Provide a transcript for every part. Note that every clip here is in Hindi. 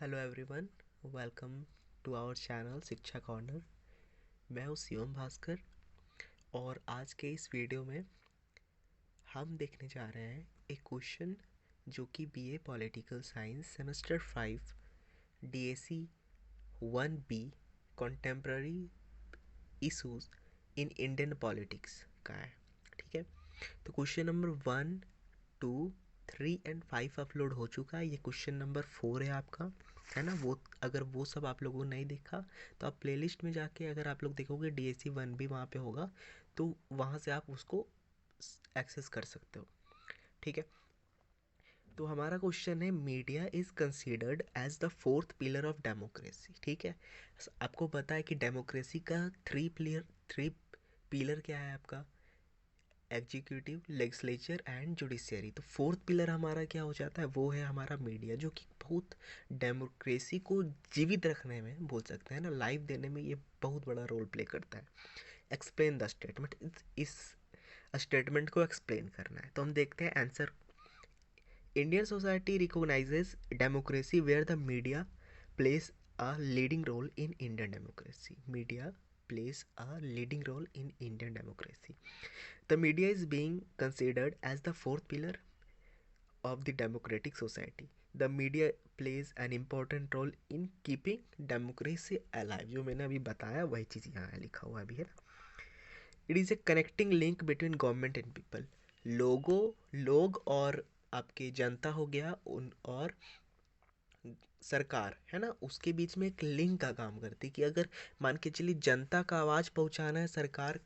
Hello everyone, welcome to our channel Shiksha corner. मैं हूँ शिवम भास्कर और आज के इस वीडियो में हम देखने जा रहे हैं एक क्वेश्चन जो कि BA political science semester 5 DAC 1B contemporary issues in Indian politics का है। ठीक है, तो क्वेश्चन नंबर 1, 2, 3 एंड 5 अपलोड हो चुका है। ये क्वेश्चन नंबर 4 है आपका, है ना। वो अगर वो सब आप लोगों ने नहीं देखा तो आप प्लेलिस्ट में जाके अगर आप लोग देखोगे डीएसी 1B वहाँ पे होगा, तो वहाँ से आप उसको एक्सेस कर सकते हो। ठीक है, तो हमारा क्वेश्चन है media is considered as the fourth pillar of democracy. ठीक है, आपको पता है कि डेमोक्रेसी का थ्री पिलर क्या है आपका, एग्जीक्यूटिव, लेजिस्लेचर एंड जुडिशियरी। तो फोर्थ पिलर हमारा क्या हो जाता है, वो है हमारा मीडिया, जो कि बहुत डेमोक्रेसी को जीवित रखने में, बोल सकते हैं ना, लाइफ देने में ये बहुत बड़ा रोल प्ले करता है। एक्सप्लेन द स्टेटमेंट, इस स्टेटमेंट को एक्सप्लेन करना है। तो हम देखते हैं answer. Indian society recognizes democracy where the media plays a leading role in Indian democracy. Media plays a leading role in Indian democracy. The media is being considered as the fourth pillar of the democratic society. The media plays an important role in keeping democracy alive. जो मैंने अभी बताया वही चीज़ यहाँ लिखा हुआ भी है ना। It is a connecting link between government and people. लोग और आपके जनता हो गया उन, और सरकार है ना, उसके बीच में एक लिंक का काम करती है कि अगर मान के चलिए जनता का आवाज़ पहुंचाना है सरकार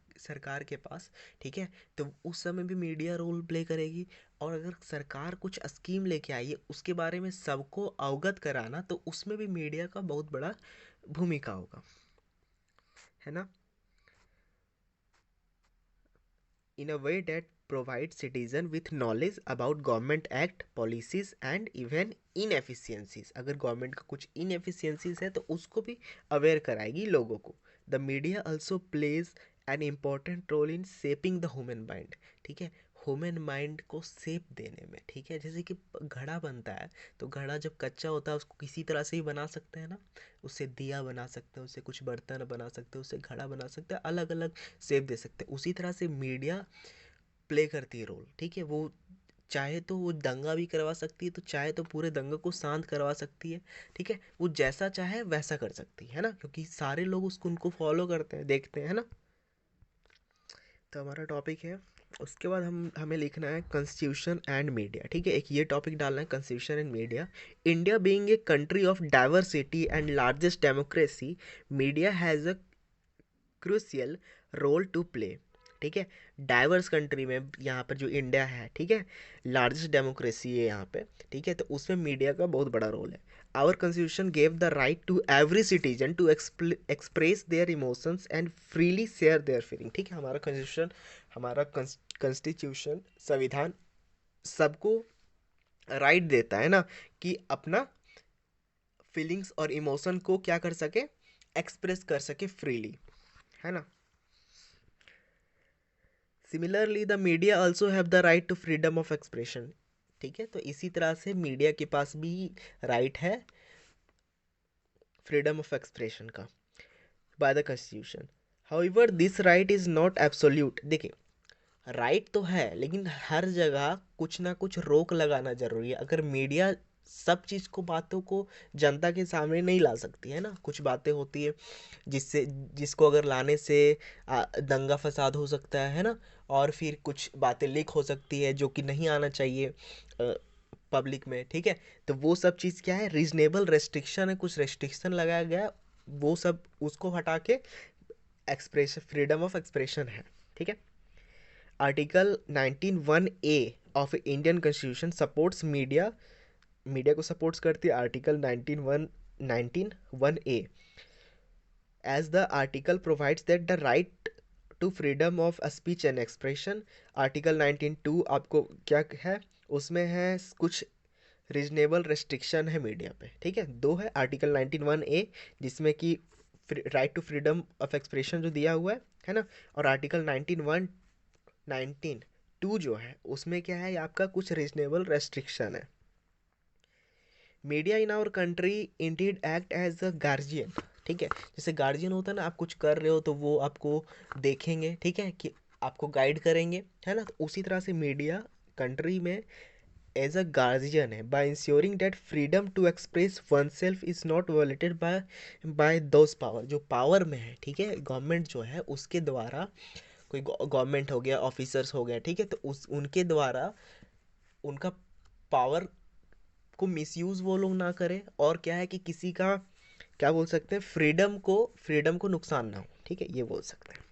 के पास, ठीक है, तो उस समय भी मीडिया रोल प्ले करेगी। और अगर सरकार कुछ स्कीम लेके आई है उसके बारे में सबको अवगत कराना, तो उसमें भी मीडिया का बहुत बड़ा भूमिका होगा, है ना। in a way that provides citizen with knowledge about government act policies and even inefficiencies। अगर गवर्नमेंट का कुछ inefficiencies है तो उसको भी अवेयर कराएगी लोगों को। The media also plays an important role in shaping the human mind। ठीक है, ह्यूमन माइंड को शेप देने में। ठीक है, जैसे कि घड़ा बनता है, तो घड़ा जब कच्चा होता है उसको किसी तरह से ही बना सकते हैं ना, उससे दिया बना सकते हैं, उससे कुछ बर्तन बना सकते हैं, उससे घड़ा बना सकते हैं, अलग अलग शेप दे सकते हैं। उसी तरह से मीडिया प्ले करती है रोल। ठीक है, वो चाहे तो वो दंगा भी करवा सकती है, तो चाहे तो पूरे दंगे को शांत करवा सकती है। ठीक है, वो जैसा चाहे वैसा कर सकती है ना, क्योंकि सारे लोग उसको उनको फॉलो करते हैं, देखते हैं, है ना। तो हमारा टॉपिक है, उसके बाद हमें लिखना है कॉन्स्टिट्यूशन एंड मीडिया। ठीक है, एक ये टॉपिक डालना है, constitution and media. India being a country of diversity and largest democracy, media has a crucial role to play. ठीक है, डाइवर्स कंट्री में यहाँ पर जो इंडिया है, ठीक है, लार्जेस्ट डेमोक्रेसी है यहाँ पे, ठीक है, तो उसमें मीडिया का बहुत बड़ा रोल है। Our constitution gave the right to every citizen to express their emotions and freely share their feeling. ठीक है, हमारा कॉन्स्टिट्यूशन, संविधान सबको राइट देता है ना, कि अपना फीलिंग्स और इमोशन को क्या कर सके, एक्सप्रेस कर सके फ्रीली, है ना। Similarly the media also have the right to freedom of expression. ठीक है, तो इसी तरह से मीडिया के पास भी राइट है फ्रीडम ऑफ एक्सप्रेशन का by the constitution. However this right is not absolute. देखिए, राइट तो है लेकिन हर जगह कुछ ना कुछ रोक लगाना जरूरी है। अगर मीडिया सब चीज़ को, बातों को जनता के सामने नहीं ला सकती है ना, कुछ बातें होती है जिसको अगर लाने से दंगा फसाद हो सकता है ना, और फिर कुछ बातें लीक हो सकती है जो कि नहीं आना चाहिए पब्लिक में। ठीक है, तो वो सब चीज़ क्या है, रीजनेबल रेस्ट्रिक्शन है, कुछ रेस्ट्रिक्शन लगाया गया है, वो सब उसको हटा के एक्सप्रेशन, फ्रीडम ऑफ एक्सप्रेशन है। ठीक है, article 19(1)(a of Indian constitution supports media, media को सपोर्ट्स करती है article 19(1)(a as the article provides that the right to freedom of speech and expression. Article 19(2) आपको क्या है, उसमें है कुछ रीजनेबल रेस्ट्रिक्शन है मीडिया पे। ठीक है, दो है, आर्टिकल 19(1)(a जिसमें कि right to freedom of expression जो दिया हुआ है ना, और आर्टिकल 19(2) जो है उसमें क्या है, आपका कुछ रीजनेबल रेस्ट्रिक्शन है। Media in our country indeed act as a guardian, ठीक है, जैसे गार्जियन होता है ना, आप कुछ कर रहे हो तो वो आपको देखेंगे, ठीक है, कि आपको गाइड करेंगे, है ना, तो उसी तरह से मीडिया कंट्री में एज अ गार्जियन है, by ensuring that freedom to express oneself is not violated by those power, जो पावर में है, ठीक है, गवर्नमेंट जो है उसके द्वारा, कोई गवर्नमेंट हो गया, ऑफिसर्स हो गया, ठीक है, तो उस उनके द्वारा उनका पावर को मिसयूज वो लोग ना करें, और क्या है कि किसी का, क्या बोल सकते हैं, फ्रीडम को नुकसान ना हो, ठीक है, ये बोल सकते हैं।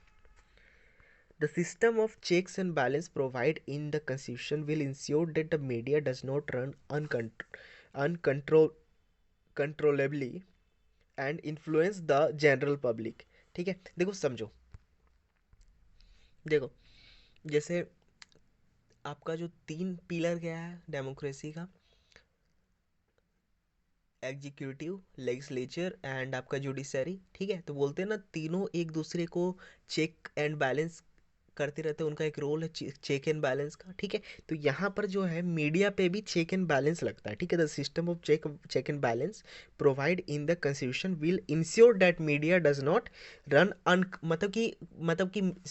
The system of checks and balance provided in the Constitution will ensure that the media does not run uncontrollably and influence the general public, ठीक है, देखो समझो, देखो, जैसे आपका जो तीन पिलर क्या है डेमोक्रेसी का, एग्जीक्यूटिव, लेजिस्लेचर एंड आपका जुडिशरी, ठीक है, तो बोलते हैं ना तीनों एक दूसरे को चेक एंड बैलेंस करते रहते हैं, उनका एक रोल है चेक एंड बैलेंस का, ठीक है, तो यहाँ पर जो है मीडिया पे भी चेक एंड बैलेंस लगता है, ठीक है, the system of check and balance provide in the constitution will ensure that media does not run un, मतलब कि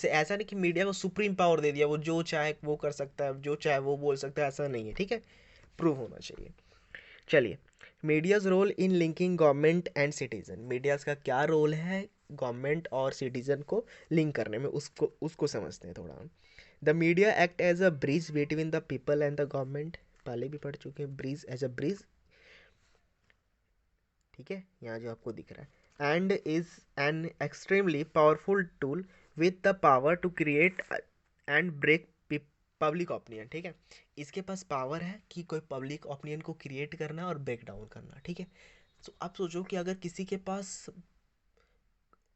ऐसा नहीं कि मीडिया को सुप्रीम पावर दे दिया, वो जो चाहे वो कर सकता है, जो चाहे वो बोल सकता है, ऐसा नहीं है, ठीक है, प्रूव होना चाहिए। चलिए, media's role in linking government and citizen, media's का क्या रोल है गवर्नमेंट और सिटीजन को लिंक करने में, उसको उसको समझते हैं थोड़ा। The media act as a bridge between the people and the government, पहले भी पढ़ चुके हैं, ब्रिज एज अ ब्रिज, ठीक है, यहाँ जो आपको दिख रहा है, and is an extremely powerful tool with the power to create and break public opinion, ठीक है, इसके पास पावर है कि कोई पब्लिक ओपिनियन को क्रिएट करना और ब्रेक डाउन करना, ठीक है, तो आप सोचो कि अगर किसी के पास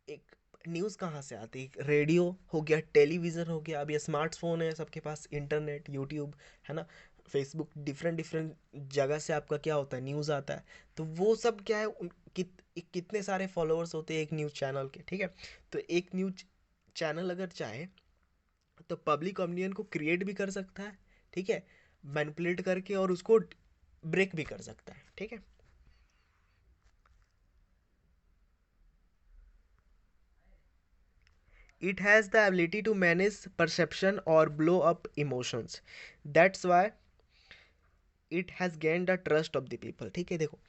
एक न्यूज़ कहाँ से आती है, रेडियो हो गया, टेलीविज़न हो गया, अब ये स्मार्टफोन है सबके पास, इंटरनेट, यूट्यूब, है ना, फेसबुक, डिफरेंट डिफरेंट जगह से आपका क्या होता है, न्यूज़ आता है, तो वो सब क्या है कितने सारे फॉलोअर्स होते हैं एक न्यूज़ चैनल के, ठीक है, तो एक न्यूज़ चैनल अगर चाहे तो पब्लिक ओपिनियन को क्रिएट भी कर सकता है, ठीक है, मैनिपुलेट करके, और उसको ब्रेक भी कर सकता है, ठीक है। It has the ability to manage perception or blow up emotions. That's why it has gained the trust of the people, ठीक है, देखो,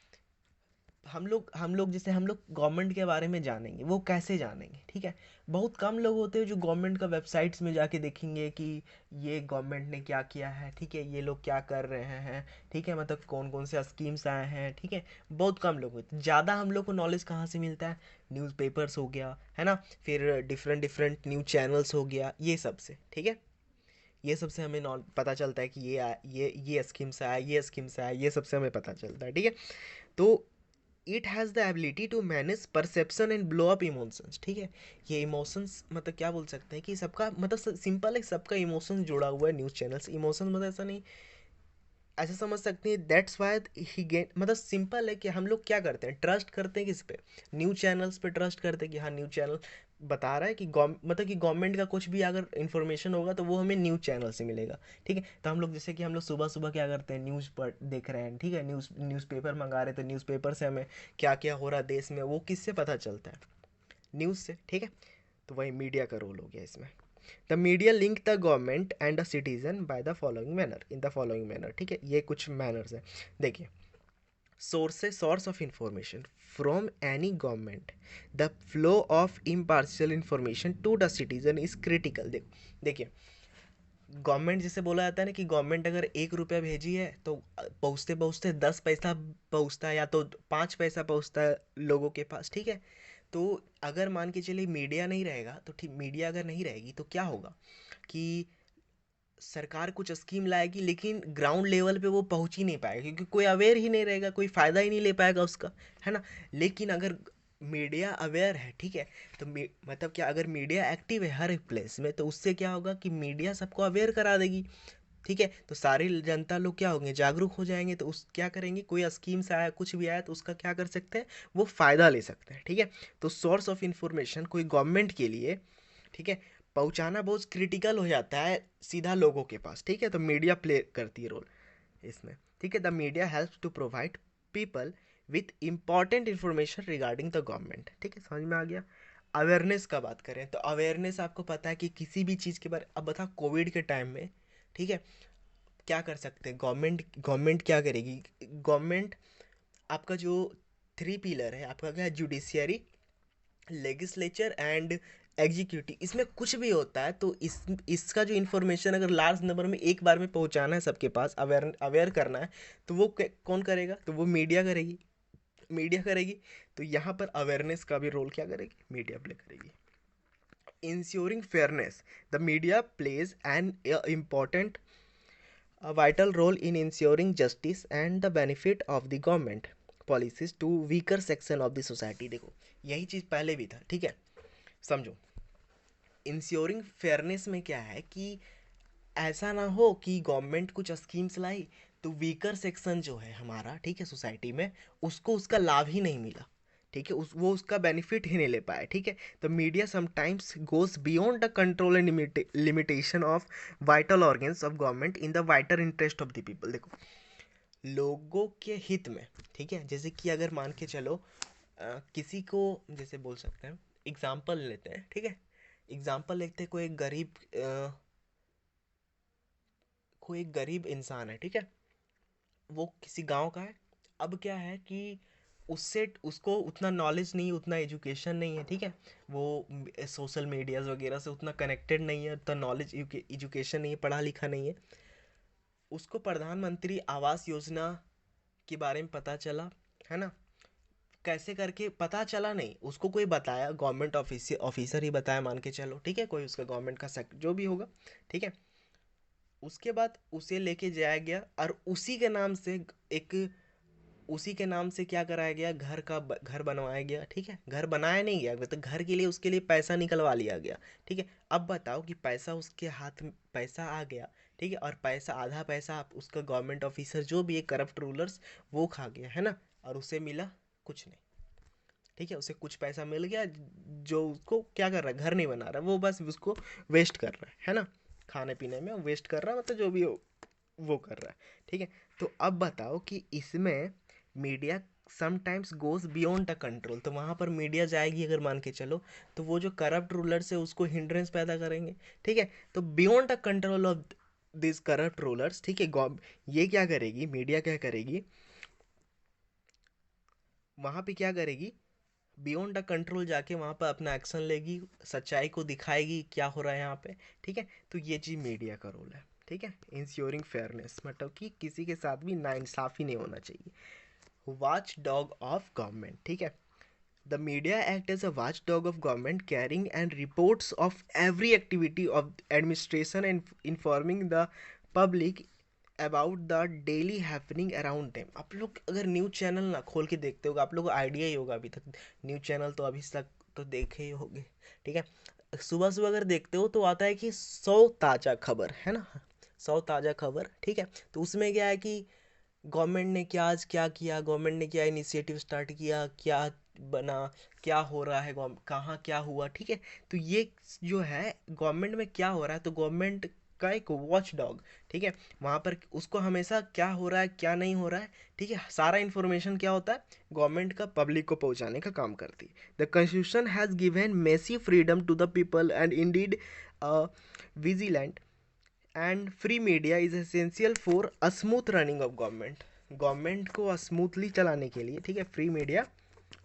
हम लोग जैसे हम लोग गवर्नमेंट के बारे में जानेंगे, वो कैसे जानेंगे, ठीक है, बहुत कम लोग होते हैं जो गवर्नमेंट का वेबसाइट्स में जाके देखेंगे कि ये गवर्नमेंट ने क्या किया है, ठीक है, ये लोग क्या कर रहे हैं, ठीक है, मतलब कौन कौन से स्कीम्स आए हैं, ठीक है, बहुत कम लोग होते हैं, ज़्यादा हम लोग को नॉलेज कहाँ से मिलता है, न्यूज़पेपर्स हो गया, है ना, फिर डिफरेंट डिफरेंट न्यूज़ चैनल्स हो गया, ये सब से, ठीक है, ये सबसे हमें पता चलता है कि ये स्कीम्स आया, ये स्कीम्स आया, ये सबसे हमें पता चलता है, ठीक है, तो it has the ability to manage perception and blow up emotions, ठीक है, ये इमोशंस मतलब क्या बोल सकते हैं कि सबका मतलब सिंपल है, सबका इमोशन जुड़ा हुआ है न्यूज़ चैनल्स, इमोशन मतलब ऐसा नहीं, ऐसे समझ सकते हैं, दैट्स वाई ही गेट, मतलब सिंपल है कि हम लोग क्या करते हैं, ट्रस्ट करते हैं किस पे, न्यूज़ चैनल्स पे ट्रस्ट करते हैं कि हाँ न्यूज़ चैनल बता रहा है कि मतलब कि गवर्नमेंट का कुछ भी अगर इन्फॉर्मेशन होगा तो वो हमें न्यूज़ चैनल से मिलेगा, ठीक है, तो हम लोग जैसे कि हम लोग सुबह सुबह क्या करते हैं, न्यूज़ पर देख रहे हैं, ठीक है, न्यूज़पेपर मंगा रहे, तो न्यूज़पेपर से हमें क्या क्या हो रहा है देश में, वो किससे पता चलता है, न्यूज़ से, ठीक है, तो वही मीडिया का रोल हो गया इसमें। The media link the government and the citizen by the following manner, in the following manner, ठीक है, ये कुछ मैनर्स हैं, देखिए, source of information from any government, the flow of impartial information to the citizen is critical, देखिए, गवर्नमेंट जिसे बोला जाता है ना कि गवर्नमेंट अगर 1 रुपया भेजी है तो पहुँचते पहुँचते 10 पैसा पहुँचता है, या तो 5 पैसा पहुँचता है लोगों के पास, ठीक है, तो अगर मान के चलिए मीडिया नहीं रहेगा, तो ठीक, मीडिया अगर नहीं रहेगी तो क्या होगा कि सरकार कुछ स्कीम लाएगी लेकिन ग्राउंड लेवल पे वो पहुंच ही नहीं पाएगा, क्योंकि कोई अवेयर ही नहीं रहेगा, कोई फ़ायदा ही नहीं ले पाएगा उसका, है ना, लेकिन अगर मीडिया अवेयर है, ठीक है, तो मतलब क्या, अगर मीडिया एक्टिव है हर एक प्लेस में, तो उससे क्या होगा कि मीडिया सबको अवेयर करा देगी, ठीक है, तो सारी जनता लोग क्या होंगे, जागरूक हो जाएंगे, तो उस क्या करेंगे, कोई स्कीम्स आया, कुछ भी आया, तो उसका क्या कर सकते हैं, वो फ़ायदा ले सकते हैं, ठीक है, तो सोर्स ऑफ इंफॉर्मेशन कोई गवर्नमेंट के लिए, ठीक है, पहुंचाना बहुत क्रिटिकल हो जाता है सीधा लोगों के पास, ठीक है, तो मीडिया प्ले करती है रोल इसमें, ठीक है, the media helps to provide people with important information regarding the government. ठीक है, समझ में आ गया। अवेयरनेस का बात करें तो अवेयरनेस आपको पता है कि किसी भी चीज़ के बारे, अब बता कोविड के टाइम में, ठीक है, क्या कर सकते हैं गवर्नमेंट, गवर्नमेंट क्या करेगी, गवर्नमेंट आपका जो थ्री पिलर है आपका क्या है, जुडिशियरी, लेगिस्लेचर एंड एग्जीक्यूटिव, इसमें कुछ भी होता है तो इसका जो इन्फॉर्मेशन अगर लार्ज नंबर में एक बार में पहुंचाना है सबके पास, अवेयर अवेयर करना है, तो वो कौन करेगा, तो वो मीडिया करेगी, मीडिया करेगी। तो यहाँ पर अवेयरनेस का भी रोल क्या करेगी, मीडिया प्ले करेगी। Ensuring fairness, the media plays an important a vital role in ensuring justice and the benefit of the government policies to weaker section of the society। देखो यही चीज़ पहले भी था, ठीक है, समझो। इंश्योरिंग फेयरनेस में क्या है कि ऐसा ना हो कि गवर्नमेंट कुछ स्कीम्स लाई तो वीकर सेक्शन जो है हमारा, ठीक है, सोसाइटी में, उसको उसका लाभ ही नहीं मिला, ठीक है, वो उसका बेनिफिट ही नहीं ले पाया। ठीक है, तो media sometimes goes beyond the control and limitation of vital organs of government in the wider interest of the people. देखो लोगों के हित में, ठीक है, जैसे कि अगर मान के चलो किसी को, जैसे बोल सकते हैं, एग्जाम्पल लेते हैं, ठीक है, एग्जाम्पल लेते हैं, कोई एक गरीब इंसान है, ठीक है, वो किसी गांव का है। अब क्या है कि उससे उसको उतना नॉलेज नहीं, उतना एजुकेशन नहीं है, ठीक है, वो सोशल मीडियाज वगैरह से उतना कनेक्टेड नहीं है, उतना नॉलेज एजुकेशन नहीं है, पढ़ा लिखा नहीं है। उसको प्रधानमंत्री आवास योजना के बारे में पता चला, है ना, कैसे करके पता चला, नहीं उसको कोई बताया, गवर्नमेंट ऑफिसर ही बताया मान के चलो, ठीक है, कोई उसका गवर्नमेंट का सेक्टर जो भी होगा, ठीक है। उसके बाद उसे लेके जाया गया और एक उसी के नाम से क्या कराया गया, घर बनवाया गया, ठीक है, घर बनाया नहीं गया, मतलब घर के लिए उसके लिए पैसा निकलवा लिया गया। ठीक है, अब बताओ कि पैसा उसके हाथ में पैसा आ गया, ठीक है, और पैसा आधा पैसा आप उसका गवर्नमेंट ऑफिसर जो भी है करप्ट रूलर्स वो खा गया, है ना, और उसे मिला कुछ नहीं। ठीक है, उसे कुछ पैसा मिल गया जो उसको क्या कर रहा है, घर नहीं बना रहा, वो बस उसको वेस्ट कर रहा है ना, खाने पीने में वेस्ट कर रहा है, मतलब जो भी हो वो कर रहा है। ठीक है, तो अब बताओ कि इसमें media sometimes goes beyond the control, तो वहाँ पर मीडिया जाएगी अगर मान के चलो, तो वो जो करप्ट रूलर्स है उसको हिंड्रेंस पैदा करेंगे। ठीक है, तो beyond the control of this corrupt rulers, ठीक है, ये क्या करेगी, मीडिया क्या करेगी, वहाँ पे क्या करेगी, बियॉन्ड द कंट्रोल जाके वहाँ पर अपना एक्शन लेगी, सच्चाई को दिखाएगी क्या हो रहा है यहाँ पे। ठीक है, तो ये चीज़ मीडिया का रोल है। ठीक है, इंश्योरिंग फेयरनेस, मतलब कि किसी के साथ भी नाइंसाफ़ी नहीं होना चाहिए। वॉच डॉग ऑफ गवर्नमेंट, ठीक है, the media act as a watchdog of government carrying and reports of every activity of administration and informing the public about the daily happening around them. आप लोग अगर न्यूज़ चैनल ना खोल के देखते होगा, आप लोगों को आइडिया ही होगा, अभी तक न्यूज़ चैनल तो अभी तक तो देखे ही होंगे। ठीक है, सुबह सुबह अगर देखते हो तो आता है कि 100 ताज़ा खबर, है ना, 100 ताज़ा खबर। ठीक है, तो उसमें क्या है कि गवर्नमेंट ने क्या आज क्या किया, गवर्नमेंट ने क्या इनिशिएटिव स्टार्ट किया, क्या बना, क्या हो रहा है, कहाँ क्या हुआ। ठीक है, तो ये जो है गवर्नमेंट में क्या हो रहा है, तो गवर्नमेंट का एक वॉच डॉग, ठीक है, वहाँ पर उसको हमेशा क्या हो रहा है क्या नहीं हो रहा है, ठीक है, सारा इन्फॉर्मेशन क्या होता है गवर्नमेंट का पब्लिक को पहुँचाने का काम करती है। The constitution has given messy freedom to the people and indeed vigilant and free media is essential for a smooth running of government. Government को स्मूथली चलाने के लिए, ठीक है, फ्री मीडिया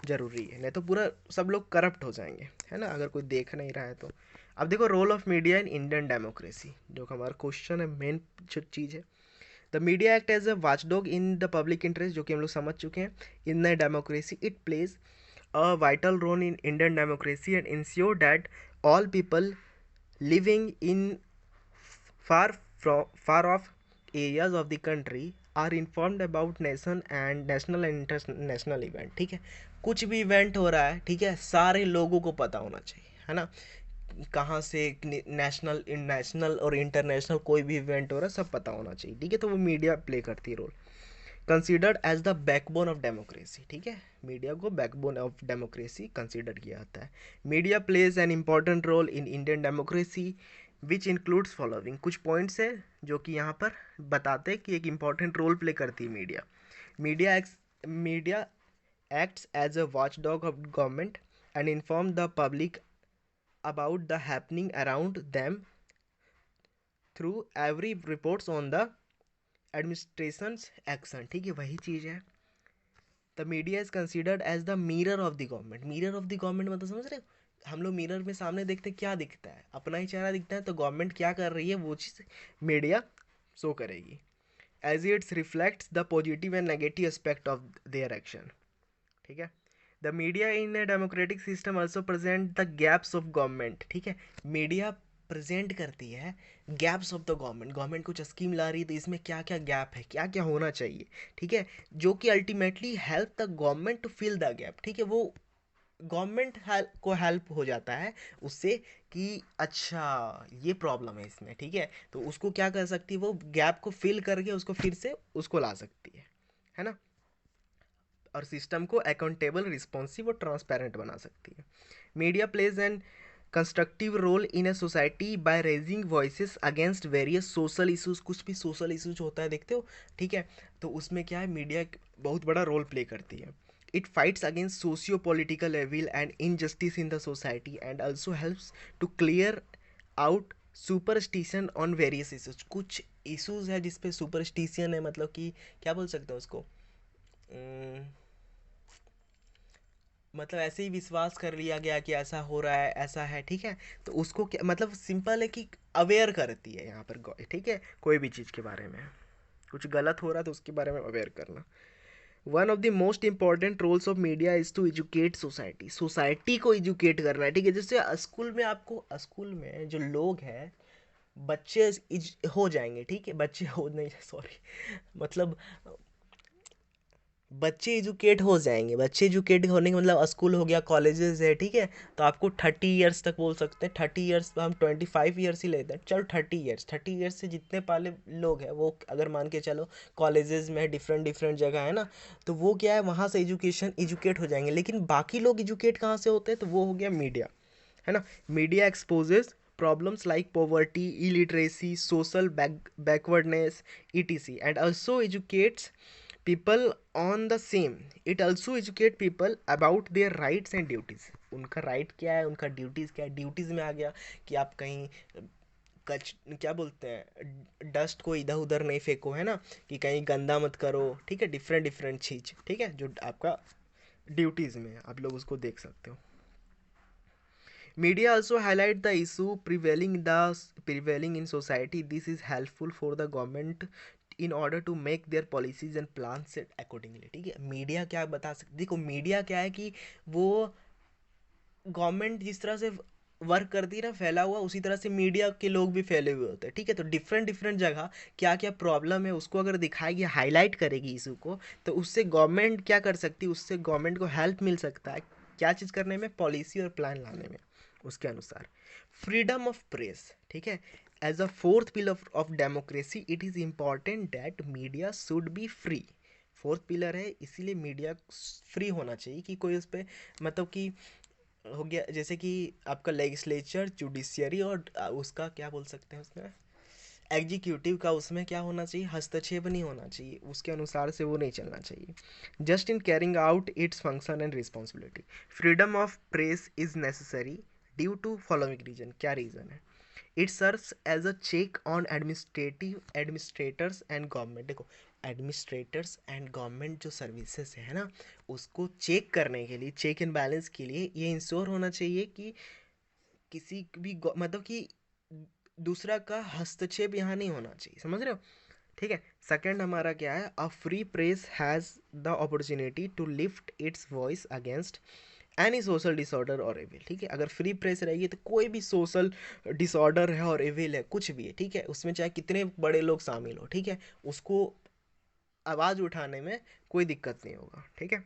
जरूरी है, नहीं तो पूरा सब लोग करप्ट हो जाएंगे, है ना, अगर कोई देख नहीं रहा है तो। अब देखो role of media in Indian democracy, जो हमारा क्वेश्चन है, मेन जो चीज़ है, the media act as a watchdog in the public interest, जो कि हम लोग समझ चुके हैं। In the democracy it plays a vital role in Indian democracy and ensure that all people living in far off areas of the country are informed about nation and national and international event। ठीक है, कुछ भी इवेंट हो रहा है, ठीक है, सारे लोगों को पता होना चाहिए, है ना, कहाँ से नेशनल और इंटरनेशनल कोई भी इवेंट हो रहा है सब पता होना चाहिए। ठीक है, तो वो मीडिया प्ले करती है role. Considered as the backbone of democracy, ठीक है, मीडिया को बैकबोन ऑफ डेमोक्रेसी कंसिडर किया जाता है। Media plays an important role in Indian democracy which includes following, कुछ पॉइंट्स है जो कि यहाँ पर बताते हैं कि एक इंपॉर्टेंट रोल प्ले करती है media. Media Media acts as a watchdog of government and inform the public about the happening around them through every reports on the administration's action। ठीक है, वही चीज़ है। The media is considered as the mirror of the government. Mirror of the government मतलब समझ रहे हो, हम लोग मिरर में सामने देखते क्या दिखता है, अपना ही चेहरा दिखता है, तो गवर्नमेंट क्या कर रही है वो चीज़ मीडिया शो करेगी, as its reflects the positive and negative aspect of their action. ठीक है। The media in a democratic system also present the gaps of government. ठीक है, मीडिया प्रेजेंट करती है gaps of the government. Government कुछ स्कीम ला रही है तो इसमें क्या क्या गैप है, क्या क्या होना चाहिए। ठीक है, जो कि ultimately help the government to fill the gap. ठीक है, वो गवर्नमेंट को हेल्प हो जाता है उससे कि अच्छा ये प्रॉब्लम है इसमें। ठीक है, तो उसको क्या कर सकती है, वो गैप को फिल करके उसको फिर से उसको ला सकती है ना, और सिस्टम को अकाउंटेबल, रिस्पॉन्सिव और ट्रांसपेरेंट बना सकती है। Media plays a constructive role in a society by raising voices against various social issues. कुछ भी सोशल इशूज होता है देखते हो, ठीक है, तो उसमें क्या है, मीडिया बहुत बड़ा रोल प्ले करती है। It fights against socio political evil and injustice in the society and also helps to clear out superstition on various issues. कुछ इशूज़ है जिसपे सुपरस्टिशन है, मतलब कि क्या बोल सकते हैं उसको, मतलब ऐसे ही विश्वास कर लिया गया कि ऐसा हो रहा है, ऐसा है। ठीक है, तो उसको क्या मतलब सिंपल है कि अवेयर करती है यहाँ पर ठीक है, कोई भी चीज़ के बारे में कुछ गलत हो रहा है तो उसके बारे में अवेयर करना। One of the most important roles of media is to educate society. Society को एजुकेट करना है। ठीक है, जैसे स्कूल में आपको, स्कूल में जो लोग हैं बच्चे हो जाएंगे, ठीक है, बच्चे हो नहीं, सॉरी, मतलब बच्चे एजुकेट हो जाएंगे। बच्चे एजुकेट होने का मतलब स्कूल हो गया, कॉलेजेस है। ठीक है, तो आपको 30 ईयर्स तक बोल सकते हैं। 30 ईयर्स हम 25 ईयर्स ही लेते हैं, चलो 30 ईयर्स। 30 ईयर्स से जितने पहले लोग हैं वो अगर मान के चलो कॉलेजेस में डिफरेंट डिफरेंट जगह है ना, तो वो क्या है, वहाँ से एजुकेट हो जाएंगे। लेकिन बाकी लोग एजुकेट कहाँ से होते हैं, तो वो हो गया मीडिया, है ना। Media exposes problems like poverty, illiteracy, social backwardness, etc., and also educates people on the same। it also educate people about their rights and duties। उनका राइट क्या है, उनका ड्यूटीज़ क्या है। ड्यूटीज़ में आ गया कि आप कहीं कच क्या बोलते हैं, डस्ट को इधर उधर नहीं फेंको, है ना, कि कहीं गंदा मत करो। ठीक है, डिफरेंट डिफरेंट चीज़, ठीक है, जो आपका ड्यूटीज़ में है, आप लोग उसको देख सकते हो। Media also highlight the issue prevailing in society. This is helpful for the government in order to make their policies and plans set accordingly। ठीक है, मीडिया क्या बता सकती, देखो मीडिया क्या है कि वो गवर्नमेंट जिस तरह से वर्क करती है ना फैला हुआ, उसी तरह से मीडिया के लोग भी फैले हुए होते हैं। ठीक है, तो डिफरेंट डिफरेंट जगह क्या क्या प्रॉब्लम है उसको अगर दिखाएगी, हाईलाइट करेगी इशू को, तो उससे गवर्नमेंट क्या कर सकती है, उससे गवर्नमेंट को हेल्प मिल सकता है क्या चीज़ करने में, पॉलिसी और प्लान लाने में उसके अनुसार। फ्रीडम ऑफ प्रेस, ठीक है, as a fourth pillar of democracy it is important that media should be free. Fourth pillar है, इसीलिए मीडिया फ्री होना चाहिए कि कोई उस पर मतलब कि हो गया, जैसे कि आपका लेजिस्लेचर, जुडिशियरी और उसका क्या बोल सकते हैं उसमें, एग्जीक्यूटिव का, उसमें क्या होना चाहिए, हस्तक्षेप नहीं होना चाहिए, उसके अनुसार से वो नहीं चलना चाहिए। Just in carrying out its function and responsibility. Freedom of press is necessary due to following reason. क्या रीज़न है, it serves as a check on administrators and government. देखो, एडमिनिस्ट्रेटर्स एंड गवर्नमेंट जो सर्विसेज है ना, उसको चेक करने के लिए, चेक एंड बैलेंस के लिए ये इंश्योर होना चाहिए कि किसी भी मतलब कि दूसरा का हस्तक्षेप यहाँ नहीं होना चाहिए, समझ रहे हो। ठीक है, सेकंड हमारा क्या है, a free press has the opportunity to lift its voice against any social disorder और एविल। ठीक है, अगर फ्री प्रेस रहेगी तो कोई भी सोशल डिसऑर्डर है और एविल है, कुछ भी है, ठीक है, उसमें चाहे कितने बड़े लोग शामिल हो, ठीक है, उसको आवाज़ उठाने में कोई दिक्कत नहीं होगा। ठीक है,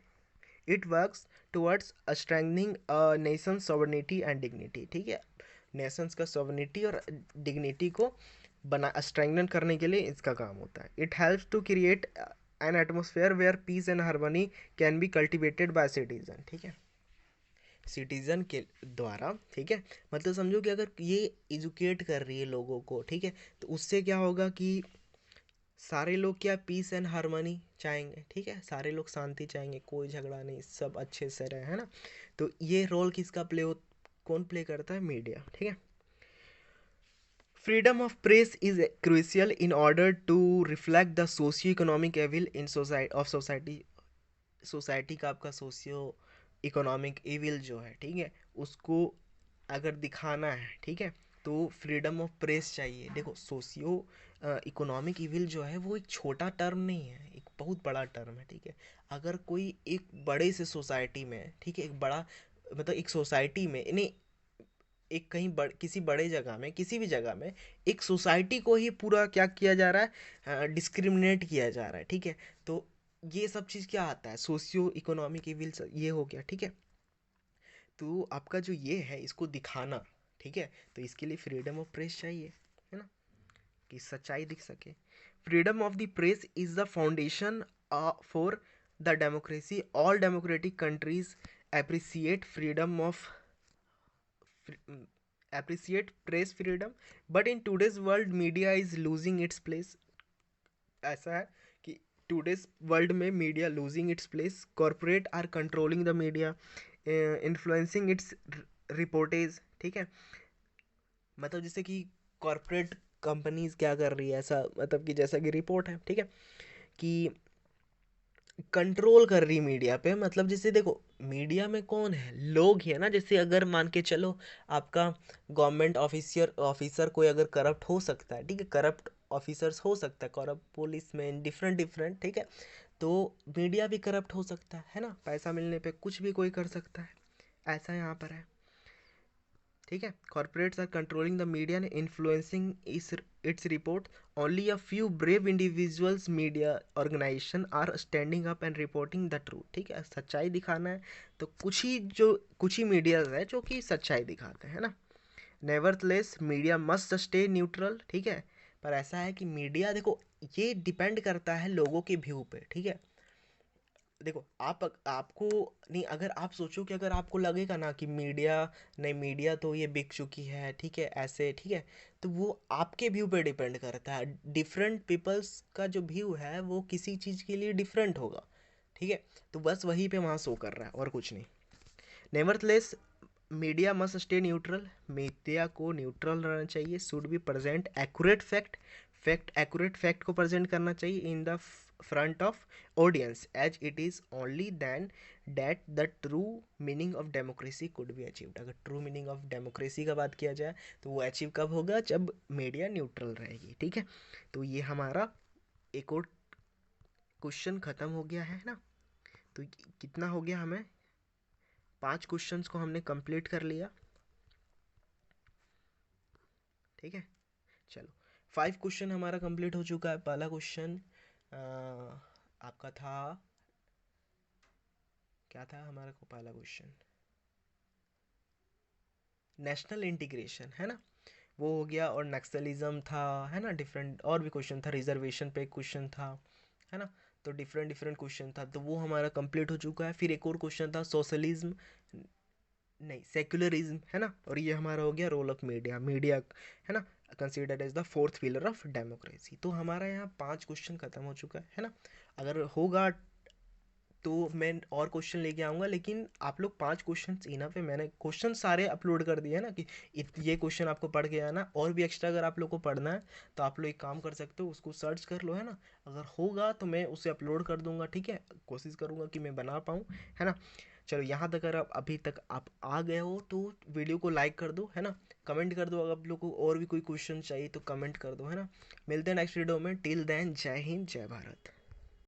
it works towards strengthening nation sovereignty and dignity. ठीक है, नेशंस का सॉवरेनिटी और डिग्निटी को बना स्ट्रेंथन करने के लिए इसका काम होता है। It helps to create an atmosphere where peace and harmony can be cultivated by citizen. ठीक है, सिटीजन के द्वारा। ठीक है, मतलब समझो कि अगर ये एजुकेट कर रही है लोगों को, ठीक है, तो उससे क्या होगा कि सारे लोग क्या पीस एंड हार्मनी चाहेंगे, ठीक है, सारे लोग शांति चाहेंगे, कोई झगड़ा नहीं, सब अच्छे से रहे, है ना। तो ये रोल किसका प्ले हो, कौन प्ले करता है, मीडिया, ठीक है। Freedom of press is crucial in order to reflect the socio economic evil in society of society. Society का आपका सोशियो इकोनॉमिक इविल जो है, ठीक है, उसको अगर दिखाना है, ठीक है, तो फ्रीडम ऑफ प्रेस चाहिए। देखो सोशियो इकोनॉमिक इविल जो है वो एक छोटा टर्म नहीं है, एक बहुत बड़ा टर्म है, ठीक है। अगर कोई एक बड़े से सोसाइटी में, ठीक है, एक बड़ा मतलब एक सोसाइटी में नहीं, एक कहीं किसी बड़े जगह में, किसी भी जगह में एक सोसाइटी को ही पूरा क्या किया जा रहा है, डिस्क्रिमिनेट किया जा रहा है, ठीक है। तो ये सब चीज़ क्या आता है, सोशियो इकोनॉमिक इविल, ये हो गया, ठीक है। तो आपका जो ये है इसको दिखाना, ठीक है, तो इसके लिए फ्रीडम ऑफ प्रेस चाहिए, है ना, कि सच्चाई दिख सके। Freedom of the press is the foundation for the democracy. All democratic countries appreciate freedom of appreciate press freedom, but in today's world media is losing its place। ऐसा है कि टूडेज वर्ल्ड में media losing its place, corporate are controlling the media, influencing its reportage, ठीक है। मतलब जैसे कि कॉरपोरेट कंपनीज क्या कर रही है, ऐसा मतलब कि जैसा कि रिपोर्ट है, ठीक है, कि कंट्रोल कर रही मीडिया पे। मतलब जैसे देखो मीडिया में कौन है, लोग ही है ना। जैसे अगर मान के चलो आपका गवर्नमेंट ऑफिसर ऑफिसर कोई अगर करप्ट हो सकता है, ठीक है, करप्ट ऑफिसर्स हो सकता है, करप्ट पुलिस में डिफरेंट डिफरेंट, ठीक है। तो मीडिया भी करप्ट हो सकता है ना, पैसा मिलने पे कुछ भी कोई कर सकता है, ऐसा यहाँ पर है, ठीक है। Corporates are controlling the media and influencing its report. Only a few brave individuals media organisation are standing up and reporting the truth, ठीक है। सच्चाई दिखाना है तो कुछ ही मीडिया है जो कि सच्चाई दिखाते हैं ना। Nevertheless media must stay neutral, ठीक है। पर ऐसा है कि मीडिया देखो ये डिपेंड करता है लोगों के व्यू पे, ठीक है। देखो आपको नहीं, अगर आप सोचो कि अगर आपको लगेगा ना कि मीडिया नहीं, मीडिया तो ये बिक चुकी है, ठीक है, ऐसे, ठीक है, तो वो आपके व्यू पे डिपेंड करता है। डिफरेंट पीपल्स का जो व्यू है वो किसी चीज़ के लिए डिफरेंट होगा, ठीक है। तो बस वहीं पे वहाँ शो कर रहा है और कुछ नहीं। Nevertheless media must stay neutral, media को न्यूट्रल रहना चाहिए। Should be present accurate accurate fact को प्रेजेंट करना चाहिए in the front of audience, as it is only then that the true meaning of democracy could be achieved. अगर ट्रू मीनिंग ऑफ डेमोक्रेसी का बात किया जाए तो वो अचीव कब होगा, जब मीडिया न्यूट्रल रहेगी, ठीक है। तो ये हमारा एक और क्वेश्चन खत्म हो गया है ना। तो कितना हो गया, हमें 5 क्वेश्चंस को हमने कंप्लीट कर लिया, ठीक है। चलो 5 क्वेश्चन हमारा कंप्लीट हो चुका है। पहला क्वेश्चन आपका था, क्या था हमारा को पहला क्वेश्चन, नेशनल इंटीग्रेशन, है ना, वो हो गया। और नक्सलिज्म था, है ना, डिफरेंट और भी क्वेश्चन था, रिजर्वेशन पे क्वेश्चन था, है ना। तो डिफरेंट डिफरेंट क्वेश्चन था, तो वो हमारा कंप्लीट हो चुका है। फिर एक और क्वेश्चन था सोशलिज्म, नहीं सेक्युलरिज्म, है ना। और ये हमारा हो गया रोल ऑफ मीडिया, मीडिया, है ना, considered as the fourth pillar of democracy. तो हमारा यहाँ 5 क्वेश्चन खत्म हो चुका है ना। अगर होगा तो मैं और क्वेश्चन लेके आऊँगा, लेकिन आप लोग 5 क्वेश्चन इनफ है। मैंने क्वेश्चन सारे अपलोड कर दिए हैं ना, कि ये क्वेश्चन आपको पढ़ के आना, और भी एक्स्ट्रा अगर आप लोग को पढ़ना है तो आप लोग एक काम कर सकते हो, उसको सर्च कर लो, है ना। अगर होगा तो मैं उसे अपलोड कर दूंगा, ठीक है, कोशिश करूँगा कि मैं बना पाऊँ, है ना। चलो यहाँ तक अगर आप अभी तक आप आ गए हो तो वीडियो को लाइक कर दो, है ना, कमेंट कर दो। अगर आप लोग को और भी कोई क्वेश्चन चाहिए तो कमेंट कर दो, है ना। मिलते हैं नेक्स्ट वीडियो में, टिल देन जय हिंद जय भारत।